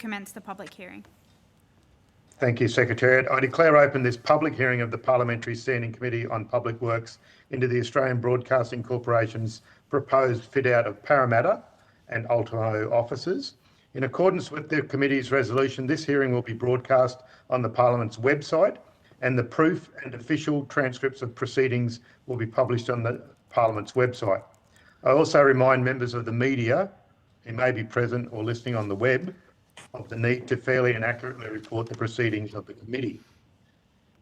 commence the public hearing. Thank you, Secretariat. I declare open this public hearing of the Parliamentary Standing Committee on Public Works into the Australian Broadcasting Corporation's proposed fit-out of Parramatta and Ultimo offices. In accordance with the committee's resolution, this hearing will be broadcast on the Parliament's website, and the proof and official transcripts of proceedings will be published on the Parliament's website. I also remind members of the media who may be present or listening on the web of the need to fairly and accurately report the proceedings of the committee.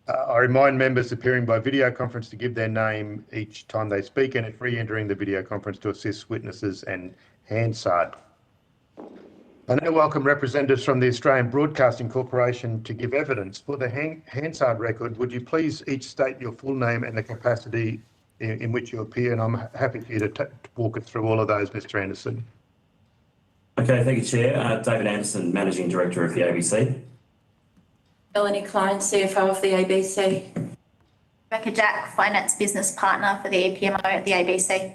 I remind members appearing by video conference to give their name each time they speak, and if re-entering the video conference to assist witnesses and Hansard. I now welcome representatives from the Australian Broadcasting Corporation to give evidence. For the Hansard record, would you please each state your full name and the capacity in which you appear, and I'm happy for you to walk us through all of those, Mr. Anderson. Okay, thank you, Chair. David Anderson, Managing Director of the ABC. Melanie Klein, CFO of the ABC. Rebecca Jack, Finance Business Partner for the EPMO at the ABC.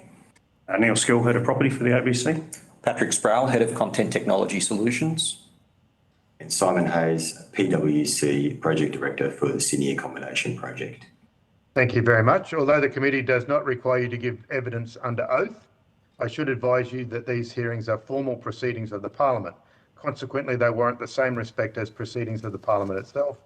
Neil Skill, Head of Property for the ABC. Patrick Sproul, Head of Content Technology Solutions. And Simon Hayes, PwC Project Director for the Sydney Accommodation Project. Thank you very much. Although the committee does not require you to give evidence under oath, I should advise you that these hearings are formal proceedings of the Parliament. Consequently, they warrant the same respect as proceedings of the Parliament itself.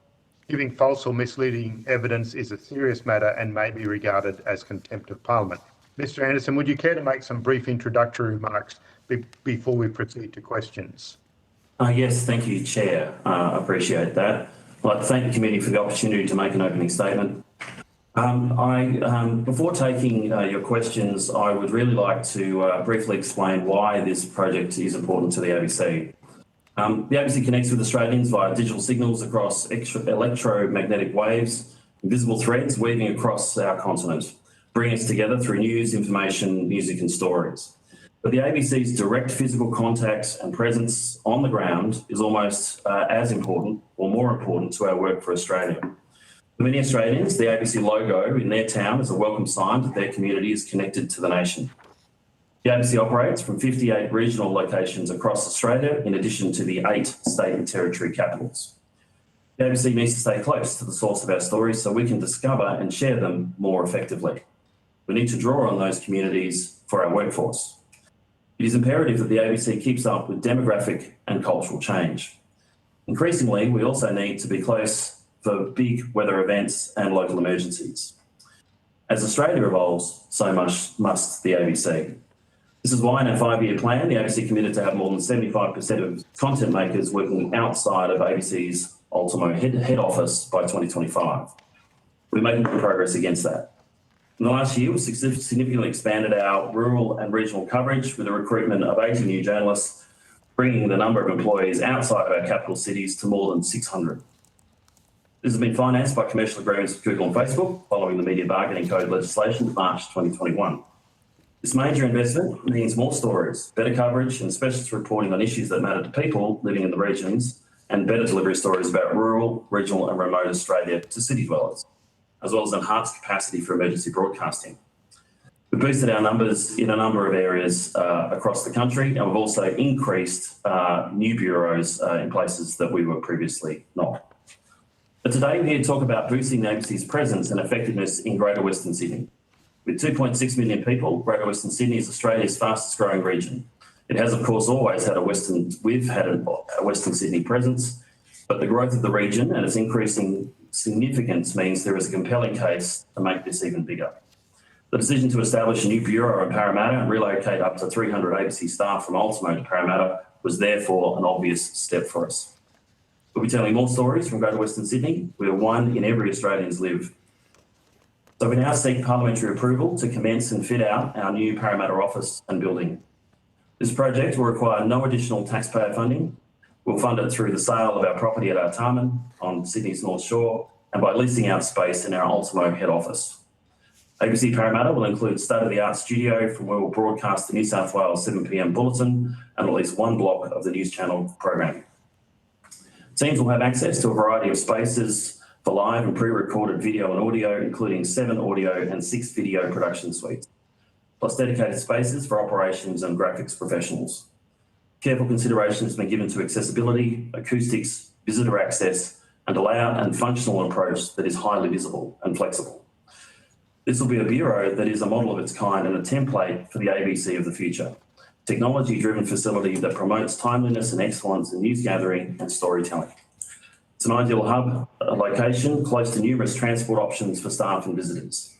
Giving false or misleading evidence is a serious matter and may be regarded as contempt of Parliament. Mr. Anderson, would you care to make some brief introductory remarks before we proceed to questions? Yes, thank you, Chair. I appreciate that. I'd like to thank the committee for the opportunity to make an opening statement. Before taking your questions, I would really like to briefly explain why this project is important to the ABC. The ABC connects with Australians via digital signals across electromagnetic waves, invisible threads weaving across our continent, bringing us together through news, information, music and stories. But the ABC's direct physical contact and presence on the ground is almost as important or more important to our work for Australia. For many Australians, the ABC logo in their town is a welcome sign that their community is connected to the nation. The ABC operates from 58 regional locations across Australia, in addition to the 8 state and territory capitals. The ABC needs to stay close to the source of our stories so we can discover and share them more effectively. We need to draw on those communities for our workforce. It is imperative that the ABC keeps up with demographic and cultural change. Increasingly, we also need to be close for big weather events and local emergencies. As Australia evolves, so much must the ABC. This is why in our 5-year plan, the ABC committed to have more than 75% of content makers working outside of ABC's Ultimo head office by 2025. We're making good progress against that. In the last year, we've significantly expanded our rural and regional coverage with the recruitment of 80 new journalists, bringing the number of employees outside of our capital cities to more than 600. This has been financed by commercial agreements with Google and Facebook following the media bargaining code legislation of March 2021. This major investment means more stories, better coverage and specialist reporting on issues that matter to people living in the regions, and better delivery stories about rural, regional and remote Australia to city dwellers, as well as enhanced capacity for emergency broadcasting. We've boosted our numbers in a number of areas across the country, and we've also increased new bureaus in places that we were previously not. But today we're here to talk about boosting the ABC's presence and effectiveness in Greater Western Sydney. With 2.6 million people, Greater Western Sydney is Australia's fastest growing region. It has, of course, always had a Western Sydney presence, but the growth of the region and its increasing significance means there is a compelling case to make this even bigger. The decision to establish a new bureau in Parramatta and relocate up to 300 ABC staff from Ultimo to Parramatta was therefore an obvious step for us. We'll be telling more stories from Greater Western Sydney, where one in every Australians live. So we now seek parliamentary approval to commence and fit out our new Parramatta office and building. This project will require no additional taxpayer funding. We'll fund it through the sale of our property at Artarmon on Sydney's North Shore and by leasing out space in our Ultimo head office. ABC Parramatta will include state-of-the-art studio from where we'll broadcast the New South Wales 7 p.m. bulletin and at least one block of the News Channel programming. Teams will have access to a variety of spaces for live and pre-recorded video and audio, including 7 audio and 6 video production suites, plus dedicated spaces for operations and graphics professionals. Careful consideration has been given to accessibility, acoustics, visitor access, and a layout and functional approach that is highly visible and flexible. This will be a bureau that is a model of its kind and a template for the ABC of the future. Technology-driven facility that promotes timeliness and excellence in news gathering and storytelling. It's an ideal hub location close to numerous transport options for staff and visitors.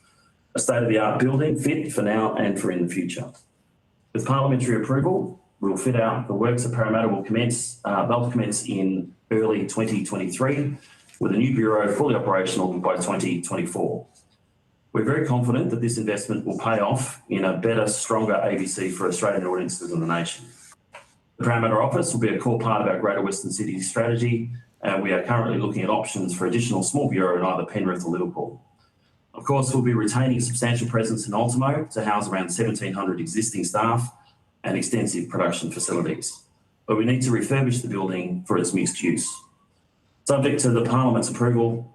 A state-of-the-art building fit for now and for in the future. With parliamentary approval, we'll fit out the works at Parramatta will commence in early 2023 with a new bureau fully operational by 2024. We're very confident that this investment will pay off in a better, stronger ABC for Australian audiences in the nation. The Parramatta office will be a core part of our Greater Western Sydney strategy, and we are currently looking at options for additional small bureau in either Penrith or Liverpool. Of course, we'll be retaining a substantial presence in Ultimo to house around 1,700 existing staff and extensive production facilities. But we need to refurbish the building for its mixed use. Subject to the Parliament's approval,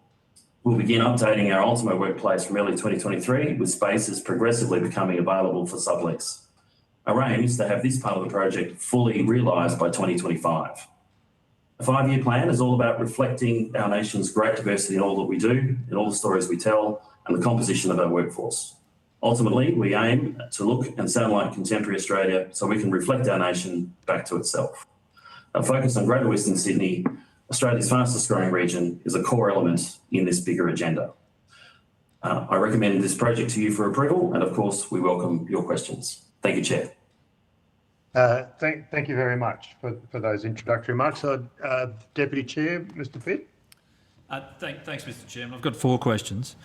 we'll begin updating our Ultimo workplace from early 2023 with spaces progressively becoming available for sublease. Our aim is to have this part of the project fully realised by 2025. A 5-year plan is all about reflecting our nation's great diversity in all that we do, in all the stories we tell, and the composition of our workforce. Ultimately, we aim to look and sound like contemporary Australia so we can reflect our nation back to itself. Our focus on Greater Western Sydney, Australia's fastest growing region, is a core element in this bigger agenda. I recommend this project to you for approval, and of course, we welcome your questions. Thank you, Chair. Thank you very much for those introductory remarks. Deputy Chair, Mr. Pitt. Thanks, Mr. Chairman. I've got 4 questions.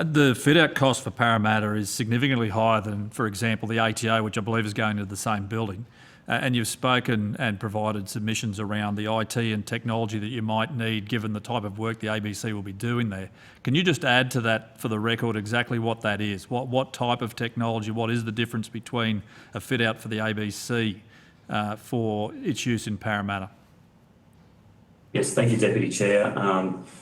The fit-out cost for Parramatta is significantly higher than, for example, the ATO, which I believe is going to the same building. And you've spoken and provided submissions around the IT and technology that you might need given the type of work the ABC will be doing there. Can you just add to that for the record exactly what that is? What type of technology, what is the difference between a fit-out for the ABC for its use in Parramatta? Yes, thank you, Deputy Chair.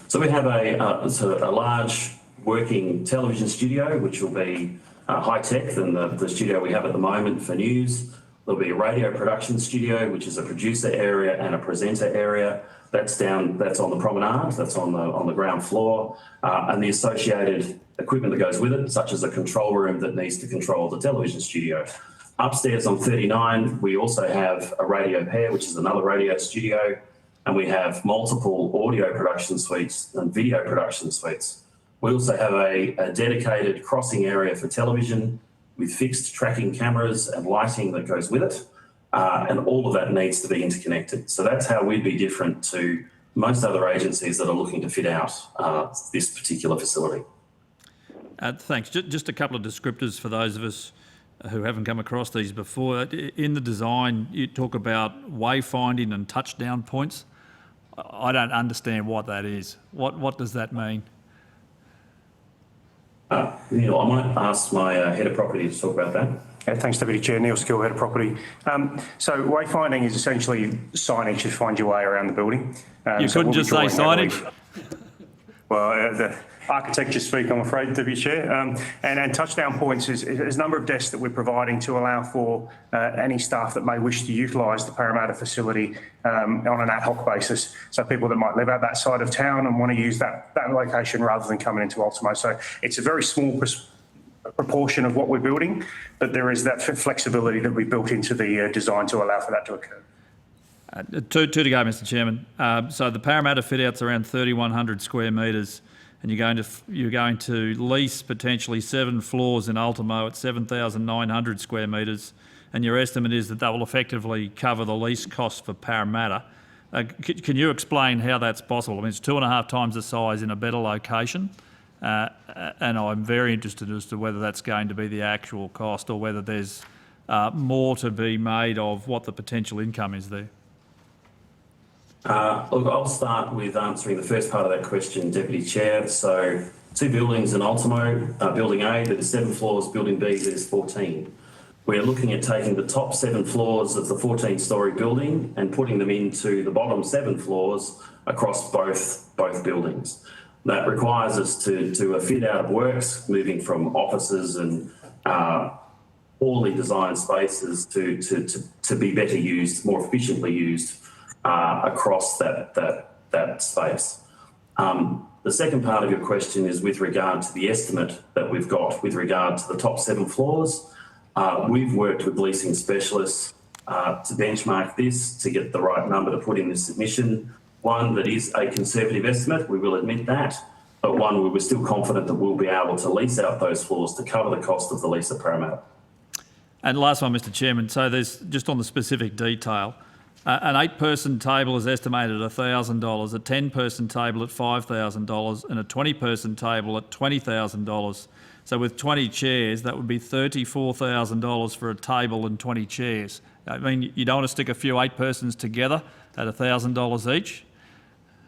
So we have a large working television studio, which will be high-tech than the studio we have at the moment for news. There'll be a radio production studio, which is a producer area and a presenter area. That's on the promenade, that's on the ground floor, and the associated equipment that goes with it, such as a control room that needs to control the television studio. Upstairs on 39, we also have a radio pair, which is another radio studio, and we have multiple audio production suites and video production suites. We also have a dedicated crossing area for television with fixed tracking cameras and lighting that goes with it. And all of that needs to be interconnected. So that's how we'd be different to most other agencies that are looking to fit out this particular facility. Thanks. Just a couple of descriptors for those of us who haven't come across these before. In the design, you talk about wayfinding and touchdown points. I don't understand what that is. What does that mean? Neil, I might ask my head of property to talk about that. Yeah, thanks, Deputy Chair. Neil Skill, Head of Property. So wayfinding is essentially signage to find your way around the building. You couldn't just say signage? Well, the architecture speak, I'm afraid, Deputy Chair. And touchdown points is a number of desks that we're providing to allow for any staff that may wish to utilise the Parramatta facility on an ad hoc basis. So people that might live out that side of town and want to use that location rather than coming into Ultimo. So it's a very small proportion of what we're building, but there is that flexibility that we built into the design to allow for that to occur. Two to go, Mr. Chairman. So the Parramatta fit-out's around 3,100 square metres, and you're going to lease potentially 7 floors in Ultimo at 7,900 square metres, and your estimate is that will effectively cover the lease costs for Parramatta. Can you explain how that's possible? I mean, it's 2.5 times the size in a better location, and I'm very interested as to whether that's going to be the actual cost or whether there's more to be made of what the potential income is there. Look, I'll start with answering the first part of that question, Deputy Chair. So 2 buildings in Ultimo, Building A that is 7 floors, Building B that is 14. We're looking at taking the top 7 floors of the 14-storey building and putting them into the bottom 7 floors across both buildings. That requires us to do a fit out of works, moving from offices and poorly designed spaces to be better used, more efficiently used across that space. The second part of your question is with regard to the estimate that we've got with regard to the top 7 floors. We've worked with leasing specialists to benchmark this to get the right number to put in the submission. One that is a conservative estimate, we will admit that, but one where we're still confident that we'll be able to lease out those floors to cover the cost of the lease at Parramatta. And last one, Mr Chairman, so there's just on the specific detail, an 8-person table is estimated at $1,000, a 10-person table at $5,000 and a 20-person table at $20,000. So with 20 chairs, that would be $34,000 for a table and 20 chairs. I mean, you don't want to stick a few 8-persons together at $1,000 each?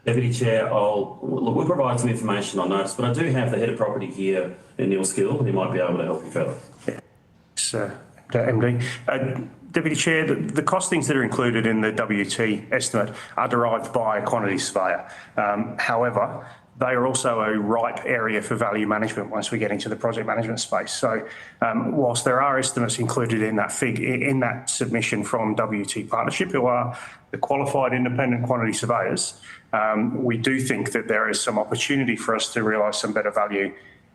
Deputy Chair, we'll provide some information on notice, but I do have the head of property here, Neil Skill, who might be able to help you further. MD. Deputy Chair, the costings that are included in the WT estimate are derived by a quantity surveyor. However, they are also a ripe area for value management once we get into the project management space. So whilst there are estimates included in that submission from WT Partnership, who are the qualified independent quantity surveyors, we do think that there is some opportunity for us to realise some better value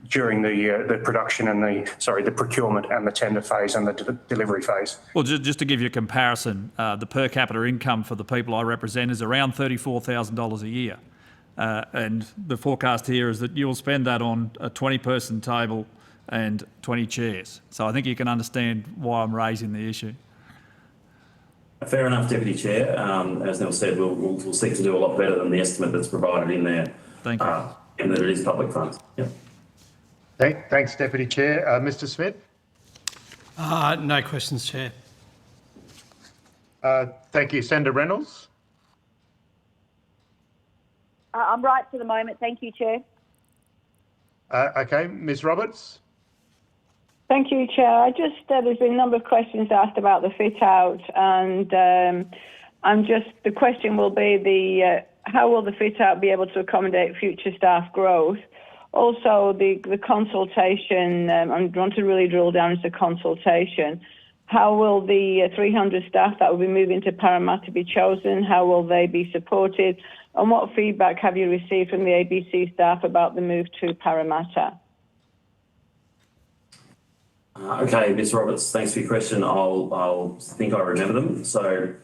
during the production and the procurement and the tender phase and the delivery phase. Well, just to give you a comparison, the per capita income for the people I represent is around $34,000 a year. And the forecast here is that you'll spend that on a 20-person table and 20 chairs. So I think you can understand why I'm raising the issue. Fair enough, Deputy Chair. As Neil said, we'll seek to do a lot better than the estimate that's provided in there. Thank you. And that it is public funds. Yep. Thanks, Deputy Chair. Mr Smith? No questions, Chair. Thank you. Senator Reynolds? I'm right for the moment. Thank you, Chair. Okay. Ms Roberts? Thank you, Chair. There's been a number of questions asked about the fit out, and the question will be how will the fit out be able to accommodate future staff growth? Also, the consultation, I want to really drill down into consultation. How will the 300 staff that will be moving to Parramatta be chosen? How will they be supported? And what feedback have you received from the ABC staff about the move to Parramatta? Okay, Ms Roberts, thanks for your question. I'll think I remember them. So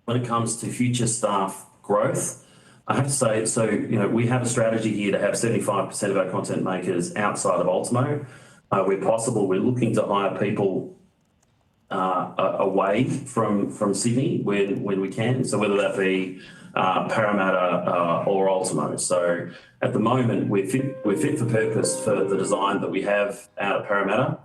when it comes to future staff growth, I have to say, we have a strategy here to have 75% of our content makers outside of Ultimo. Where possible, we're looking to hire people away from Sydney when we can. So whether that be Parramatta or Ultimo. So at the moment, we're fit for purpose for the design that we have out at Parramatta.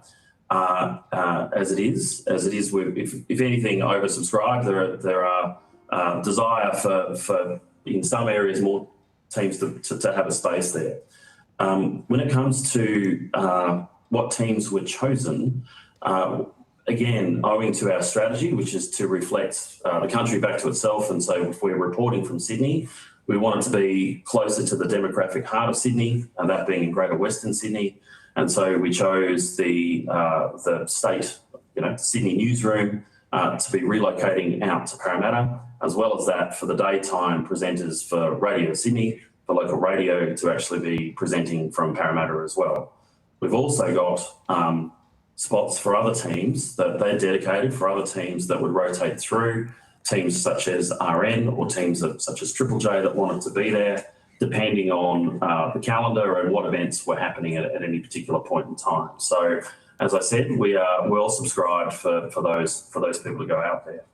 As it is, we're, if anything, oversubscribed. There are desire for in some areas more teams to have a space there. When it comes to what teams were chosen, again, owing to our strategy, which is to reflect the country back to itself, and so if we're reporting from Sydney, we want it to be closer to the demographic heart of Sydney, and that being in Greater Western Sydney. And so we chose the state, Sydney newsroom to be relocating out to Parramatta, as well as that for the daytime presenters for Radio Sydney, for local radio to actually be presenting from Parramatta as well. We've also got spots for other teams that they're dedicated for other teams that would rotate through, teams such as RN or teams such as Triple J that wanted to be there, depending on the calendar and what events were happening at any particular point in time. So, as I said, we are well subscribed for those people to go out there.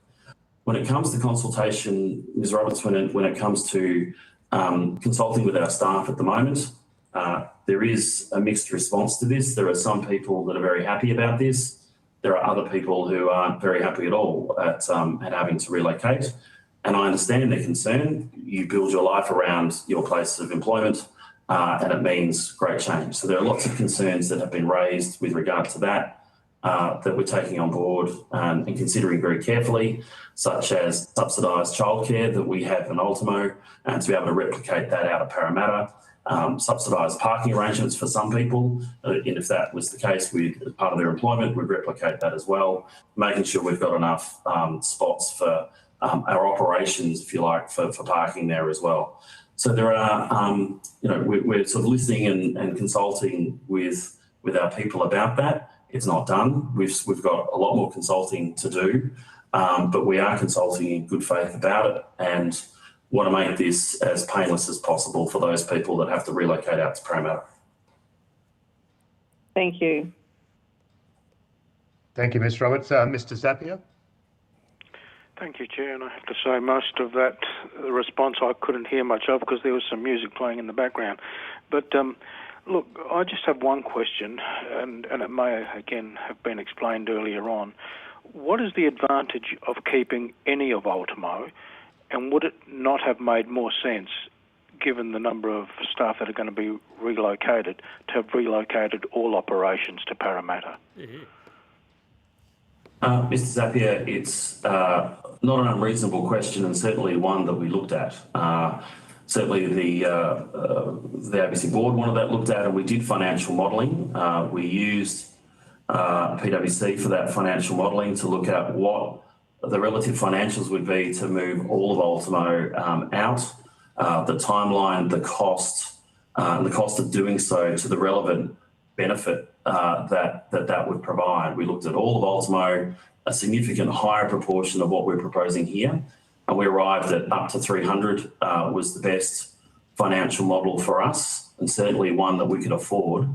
When it comes to consultation, Ms Roberts, when it comes to consulting with our staff at the moment, there is a mixed response to this. There are some people that are very happy about this. There are other people who aren't very happy at all at having to relocate. And I understand their concern. You build your life around your place of employment, and it means great change. So there are lots of concerns that have been raised with regard to that. that we're taking on board and considering very carefully, such as subsidised childcare that we have in Ultimo, and to be able to replicate that out of Parramatta. Subsidised parking arrangements for some people, and if that was the case with part of their employment, we'd replicate that as well, making sure we've got enough spots for our operations, if you like, for parking there as well. So there are, we're sort of listening and consulting with our people about that. It's not done. We've got a lot more consulting to do, but we are consulting in good faith about it and want to make this as painless as possible for those people that have to relocate out to Parramatta. Thank you. Thank you, Ms Roberts. Mr Zapier? Thank you, Chair, and I have to say most of that response I couldn't hear much of because there was some music playing in the background. But look, I just have one question, and it may again have been explained earlier on. What is the advantage of keeping any of Ultimo, and would it not have made more sense, given the number of staff that are going to be relocated, to have relocated all operations to Parramatta? Mr Zapier, it's not an unreasonable question and certainly one that we looked at. Certainly the ABC board wanted that looked at, and we did financial modelling. We used PwC for that financial modelling to look at what the relative financials would be to move all of Ultimo out, the timeline, the cost, and the cost of doing so to the relevant benefit that would provide. We looked at all of Ultimo, a significant higher proportion of what we're proposing here, and we arrived at up to 300 was the best financial model for us, and certainly one that we could afford.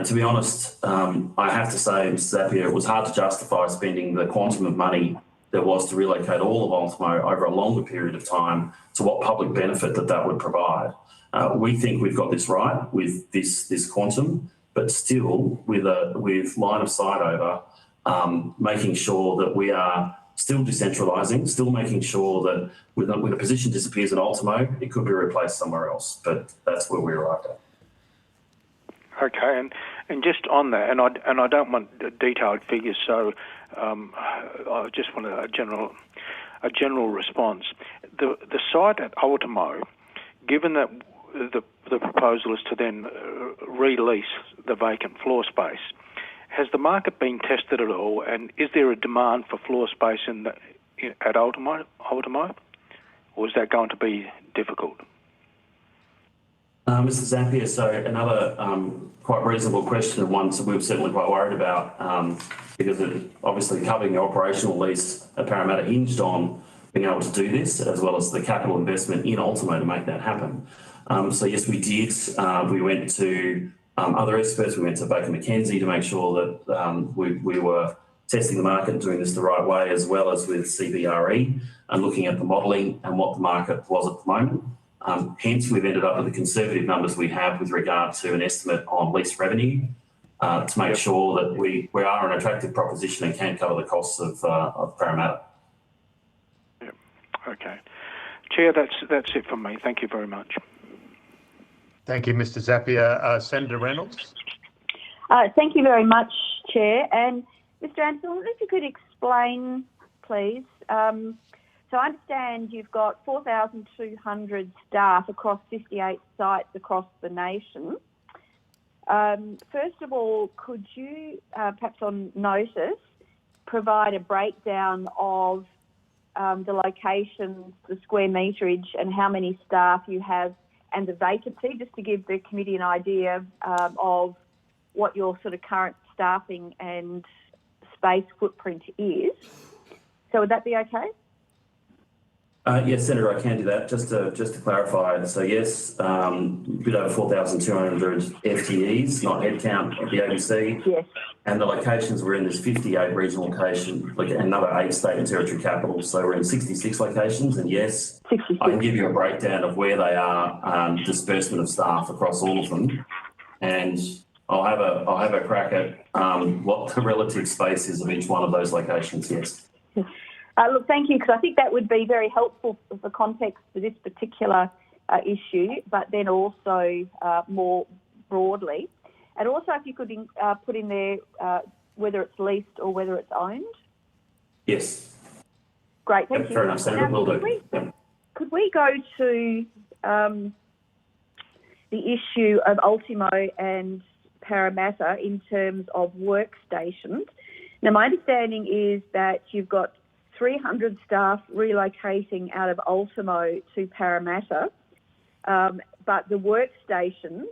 To be honest, I have to say, Mr Zapier, it was hard to justify spending the quantum of money there was to relocate all of Ultimo over a longer period of time to what public benefit that would provide. We think we've got this right with this quantum, but still with line of sight over making sure that we are still decentralising, still making sure that when a position disappears in Ultimo, it could be replaced somewhere else. But that's where we arrived at. Okay, and just on that, and I don't want detailed figures, so I just want a general response. The site at Ultimo, given that the proposal is to then release the vacant floor space, has the market been tested at all, and is there a demand for floor space at Ultimo, or is that going to be difficult? Mr Zapier, so another quite reasonable question, and one we're certainly quite worried about because obviously covering the operational lease at Parramatta hinged on being able to do this, as well as the capital investment in Ultimo to make that happen. So yes, we did. We went to other experts. We went to Baker McKenzie to make sure that we were testing the market and doing this the right way, as well as with CBRE and looking at the modelling and what the market was at the moment. Hence, we've ended up with the conservative numbers we have with regard to an estimate on lease revenue to make sure that we are an attractive proposition and can cover the costs of Parramatta. Yep. Okay. Chair, that's it from me. Thank you very much. Thank you, Mr Zapier. Senator Reynolds? Thank you very much, Chair. And Mr Anderson, I wonder if you could explain, please. So I understand you've got 4,200 staff across 58 sites across the nation. First of all, could you, perhaps on notice, provide a breakdown of the locations, the square meterage, and how many staff you have, and the vacancy, just to give the committee an idea of what your sort of current staffing and space footprint is? So would that be okay? Yes, Senator, I can do that. Just to clarify, so yes, a bit over 4,200 FTEs, not headcount at the ABC. Yes. And the locations we're in, there's 58 regional locations, like another 8 state and territory capitals. So we're in 66 locations, and yes, 66. I can give you a breakdown of where they are, disbursement of staff across all of them, and I'll have a crack at what the relative space is of each one of those locations. Yes. Look, thank you, because I think that would be very helpful for context for this particular issue, but then also more broadly. And also if you could put in there whether it's leased or whether it's owned. Yes. Great, thank Yep, you. fair enough, Senator. Will do. Could we go to the issue of Ultimo and Parramatta in terms of workstations? Now, my understanding is that you've got 300 staff relocating out of Ultimo to Parramatta, but the workstations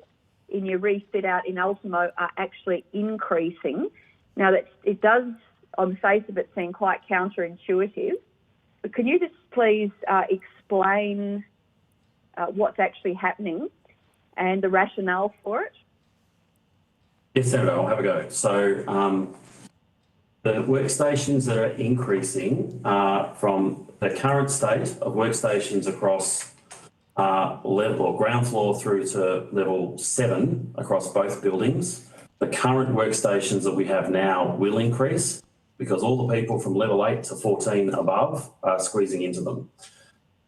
in your refit out in Ultimo are actually increasing. Now, it does, on the face of it, seem quite counterintuitive. But can you just please explain what's actually happening and the rationale for it? Yes, Senator, I'll have a go. So the workstations that are increasing from the current state of workstations across level or ground floor through to level 7 across both buildings. The current workstations that we have now will increase because all the people from level 8 to 14 above are squeezing into them.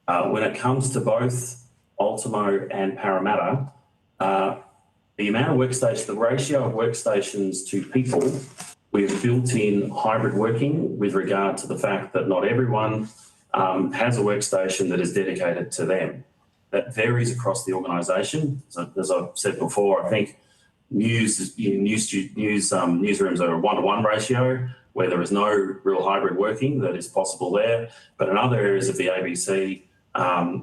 When it comes to both Ultimo and Parramatta, the amount of workstations, the ratio of workstations to people, we've built in hybrid working with regard to the fact that not everyone has a workstation that is dedicated to them. That varies across the organisation. So, as I've said before, I think newsrooms are a 1-to-1 ratio where there is no real hybrid working that is possible there. But in other areas of the ABC,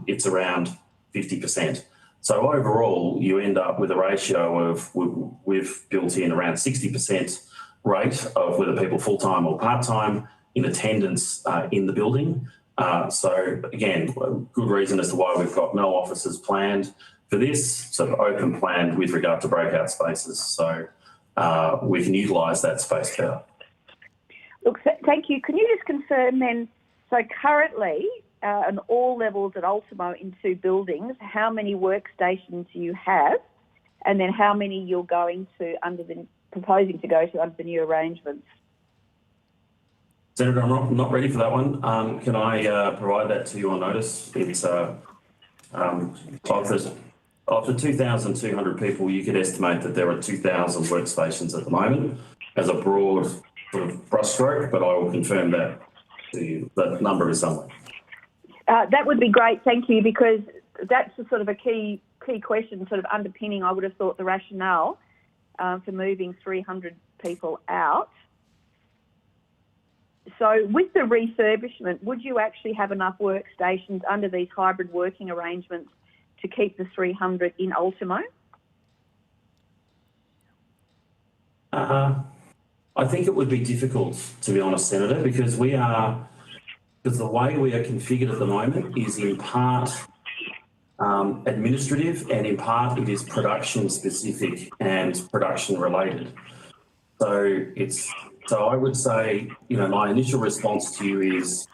it's around 50%. So overall, you end up with a ratio of, we've built in around 60% rate of whether people full-time or part-time in attendance in the building. So again, good reason as to why we've got no offices planned for this, sort of open planned with regard to breakout spaces. So we can utilise that space better. Look, thank you. Can you just confirm then, so currently on all levels at Ultimo in 2 buildings, how many workstations you have and then how many you're going to proposing to go to under the new arrangements? Senator, I'm not ready for that one. Can I provide that to you on notice? It's of the 2,200 people, you could estimate that there are 2,000 workstations at the moment as a broad sort of brushstroke, but I will confirm that to you. That number is somewhere. That would be great, thank you, because that's a sort of a key question, sort of underpinning, I would have thought, the rationale for moving 300 people out. So with the refurbishment, would you actually have enough workstations under these hybrid working arrangements to keep the 300 in Ultimo? I think it would be difficult, to be honest, Senator, because the way we are configured at the moment is in part administrative and in part it is production specific and production related. So I would say, my initial response to you is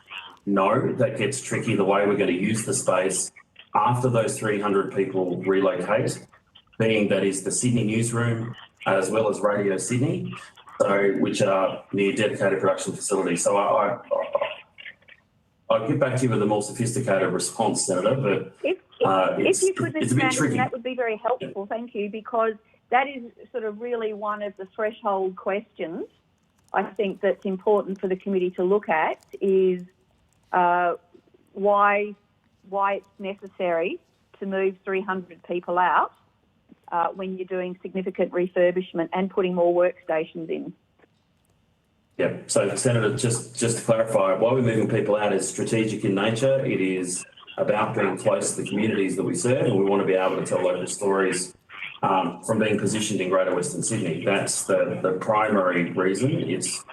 no, that gets tricky the way we're going to use the space after those 300 people relocate, being that is the Sydney newsroom as well as Radio Sydney, which are near dedicated production facilities. So I'll get back to you with a more sophisticated response, Senator, but if you could it's a bit tricky. That would be very helpful, thank you, because that is sort of really one of the threshold questions I think that's important for the committee to look at is why it's necessary to move 300 people out when you're doing significant refurbishment and putting more workstations in. Yeah, so Senator, just to clarify, why we're moving people out is strategic in nature. It is about being close to the communities that we serve, and we want to be able to tell local stories from being positioned in Greater Western Sydney. That's the primary reason. It's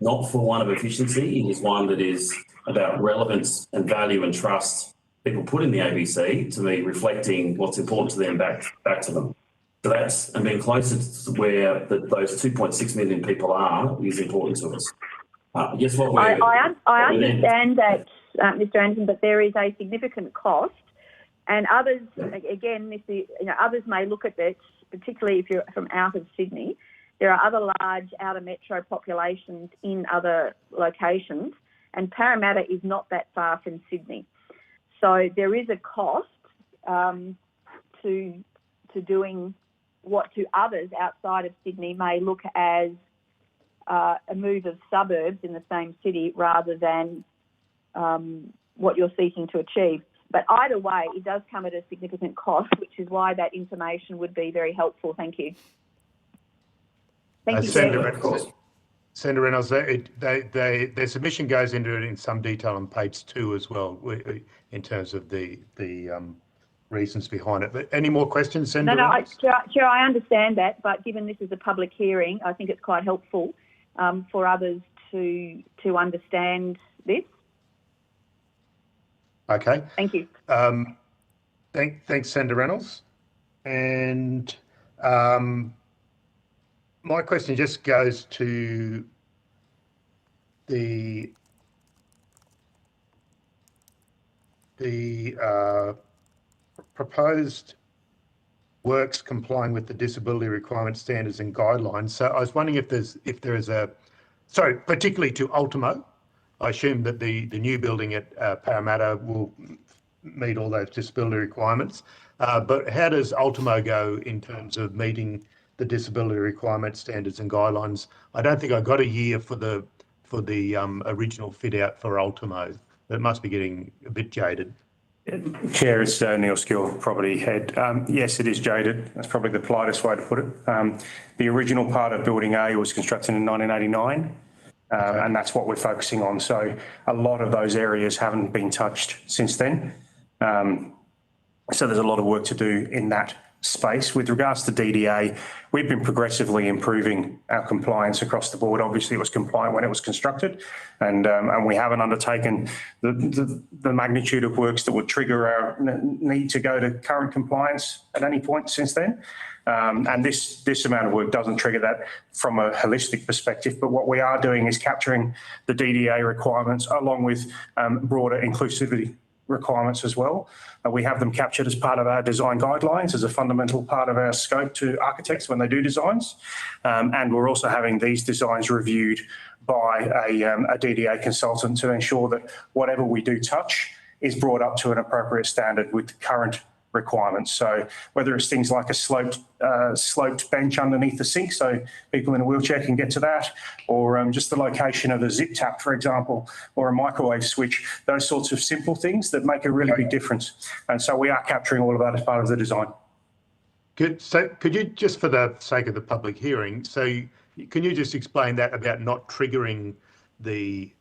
not for one of efficiency. It is one that is about relevance and value and trust people put in the ABC to be reflecting what's important to them back to them. So that's, and being closer to where those 2.6 million people are is important to us. Guess what? I understand that, Mr. Anderson, but there is a significant cost, and others, again, others may look at this, particularly if you're from out of Sydney. There are other large outer metro populations in other locations, and Parramatta is not that far from Sydney. So there is a cost to doing what to others outside of Sydney may look as a move of suburbs in the same city rather than what you're seeking to achieve. But either way, it does come at a significant cost, which is why that information would be very helpful. Thank you. Thank you, Senator Reynolds, their submission goes into it in some detail on page 2 as well, in terms of the reasons behind it. But any more questions, Senator Reynolds? Chair, I understand that, but given this is a public hearing, I think it's quite helpful for others to understand this. Okay. Thank you. Thanks, Senator Reynolds. And my question just goes to the proposed works complying with the disability requirement standards and guidelines. So I was wondering if there is a, sorry, particularly to Ultimo. I assume that the new building at Parramatta will meet all those disability requirements. But how does Ultimo go in terms of meeting the disability requirement standards and guidelines? I don't think I got a year for the original fit out for Ultimo. It must be getting a bit jaded. Chair, it's Neil Skill, Property Head. Yes, it is jaded. That's probably the politest way to put it. The original part of Building A was constructed in 1989. And that's what we're focusing on. So a lot of those areas haven't been touched since then. So there's a lot of work to do in that space. With regards to DDA, we've been progressively improving our compliance across the board. Obviously, it was compliant when it was constructed, and we haven't undertaken the magnitude of works that would trigger our need to go to current compliance at any point since then. And this amount of work doesn't trigger that from a holistic perspective, but what we are doing is capturing the DDA requirements along with broader inclusivity requirements as well. We have them captured as part of our design guidelines as a fundamental part of our scope to architects when they do designs. And we're also having these designs reviewed by a DDA consultant to ensure that whatever we do touch is brought up to an appropriate standard with the current requirements. So whether it's things like a sloped bench underneath the sink so people in a wheelchair can get to that, or just the location of a zip tap, for example, or a microwave switch, those sorts of simple things that make a really big difference. And so we are capturing all of that as part of the design. Good. So could you, just for the sake of the public hearing, can you just explain that about not triggering the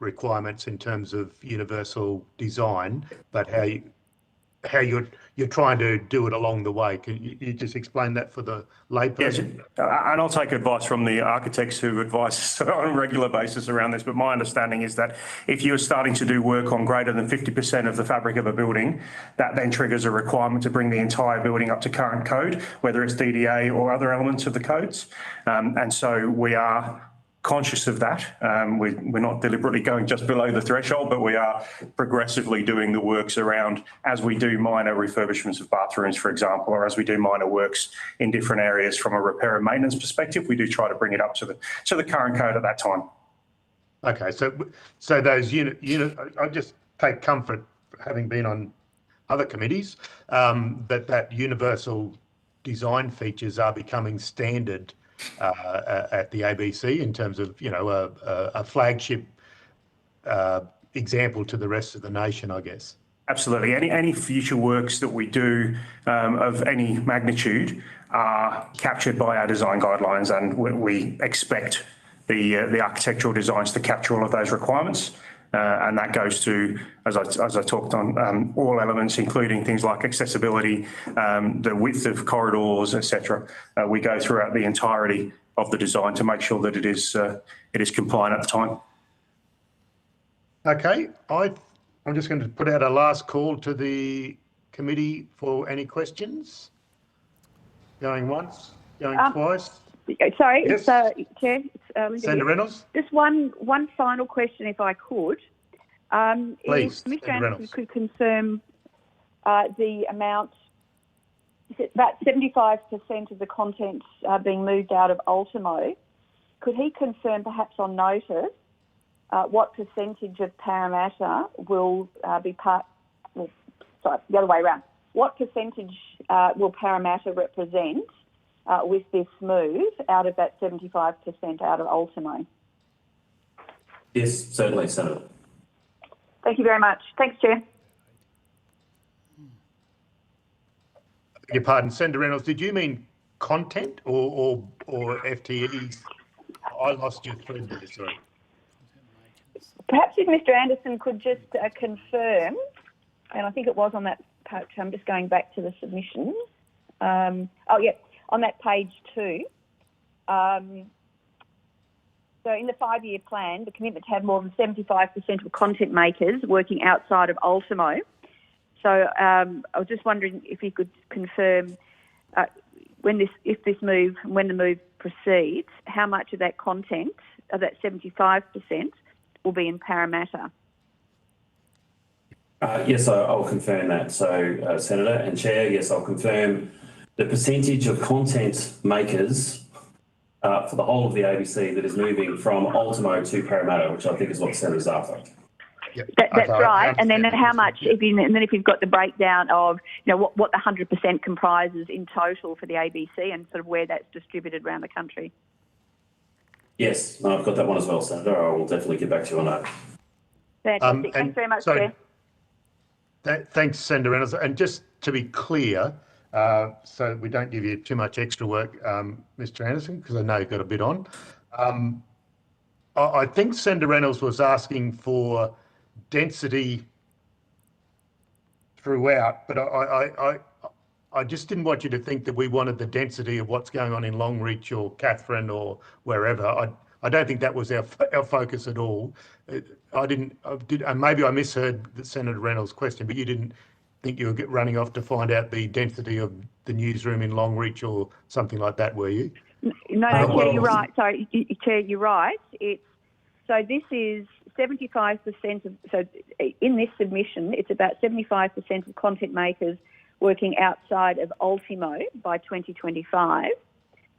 requirements in terms of universal design, but how you're trying to do it along the way? Can you just explain that for the layperson? Yes, and I'll take advice from the architects who advise us on a regular basis around this, but my understanding is that if you're starting to do work on greater than 50% of the fabric of a building, that then triggers a requirement to bring the entire building up to current code, whether it's DDA or other elements of the codes. And so we are conscious of that. We're not deliberately going just below the threshold, but we are progressively doing the works around as we do minor refurbishments of bathrooms, for example, or as we do minor works in different areas from a repair and maintenance perspective. We do try to bring it up to the current code at that time. Okay, so those I just take comfort, having been on other committees, that universal design features are becoming standard at the ABC in terms of, a flagship example to the rest of the nation, I guess. Absolutely. Any future works that we do of any magnitude are captured by our design guidelines, and we expect the architectural designs to capture all of those requirements. And that goes to, as I talked on, all elements, including things like accessibility, the width of corridors, etc. We go throughout the entirety of the design to make sure that it is compliant at the time. Okay, I'm just going to put out a last call to the committee for any questions. Going once, going twice. Sorry, yes. Chair. Senator Reynolds. Just one final question, if I could. Please, if Mr. Anderson could confirm the amount, is it about 75% of the contents being moved out of Ultimo? Could he confirm, perhaps on notice, what percentage of Parramatta will be the other way around. what percentage will Parramatta represent with this move out of that 75% out of Ultimo? Yes, certainly, Senator. Thank you very much. Thanks, Chair. Your pardon, Senator Reynolds, did you mean content or FTEs? I lost your thread there, sorry. Perhaps if Mr Anderson could just confirm, and I think it was on that page, I'm just going back to the submission. On that page 2. So in the 5-year plan, the commitment to have more than 75% of content makers working outside of Ultimo. So I was just wondering if you could confirm when the move proceeds, how much of that content, of that 75%, will be in Parramatta? Yes, I'll confirm that. So, Senator and Chair, yes, I'll confirm the percentage of content makers for the whole of the ABC that is moving from Ultimo to Parramatta, which I think is what the Senator's after. Yep. That's Okay, right. And then how much, yeah. and then if you've got the breakdown of, what the 100% comprises in total for the ABC and sort of where that's distributed around the country. Yes, no, I've got that one as well, Senator. I will definitely get back to you on that. Fantastic. Thanks very much, Chair. Thanks, Senator Reynolds. And just to be clear, so we don't give you too much extra work, Mr Anderson, because I know you've got a bit on. I think Senator Reynolds was asking for density throughout, but I just didn't want you to think that we wanted the density of what's going on in Longreach or Katherine or wherever. I don't think that was our focus at all. And maybe I misheard Senator Reynolds' question, but you didn't think you were running off to find out the density of the newsroom in Longreach or something like that, were you? No, Chair, you're right. Sorry, Chair, you're right. So this is 75% of, so in this submission, it's about 75% of content makers working outside of Ultimo by 2025.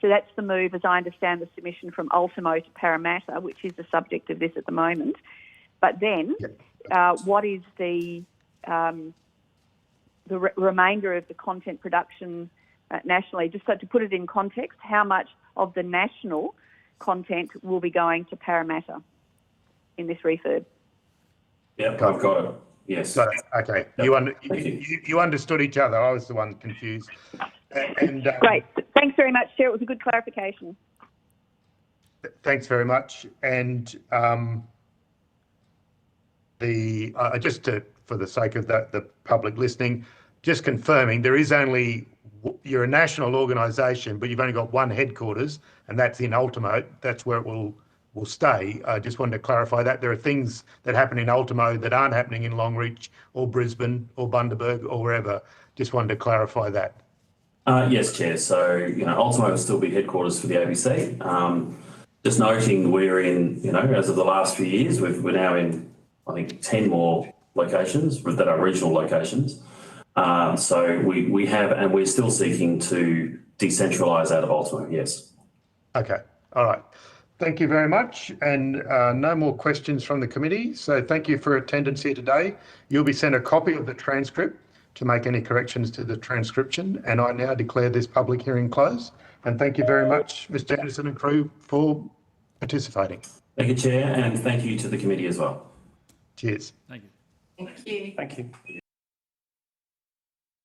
So that's the move, as I understand the submission, from Ultimo to Parramatta, which is the subject of this at the moment. But then, what is the remainder of the content production nationally? Just so to put it in context, how much of the national content will be going to Parramatta in this refurb? Yep, I've got it. Yes. Got it. Okay. Yep. You understood each other. I was the one confused. Great. Thanks very much, Chair. It was a good clarification. Thanks very much. And for the sake of the public listening, just confirming you're a national organisation, but you've only got one headquarters, and that's in Ultimo. That's where it will stay. I just wanted to clarify that. There are things that happen in Ultimo that aren't happening in Longreach or Brisbane or Bundaberg or wherever. Just wanted to clarify that. Yes, Chair. So, Ultimo will still be headquarters for the ABC. Just noting we're in, as of the last few years, we're now in, I think, 10 more locations that are regional locations. So we have, and we're still seeking to decentralise out of Ultimo, yes. Okay. All right. Thank you very much. And no more questions from the committee. So thank you for attendance here today. You'll be sent a copy of the transcript to make any corrections to the transcription. And I now declare this public hearing closed. And thank you very much, Mr Anderson and crew, for participating. Thank you, Chair, and thank you to the committee as well. Cheers. Thank you. Thank you. Thank you.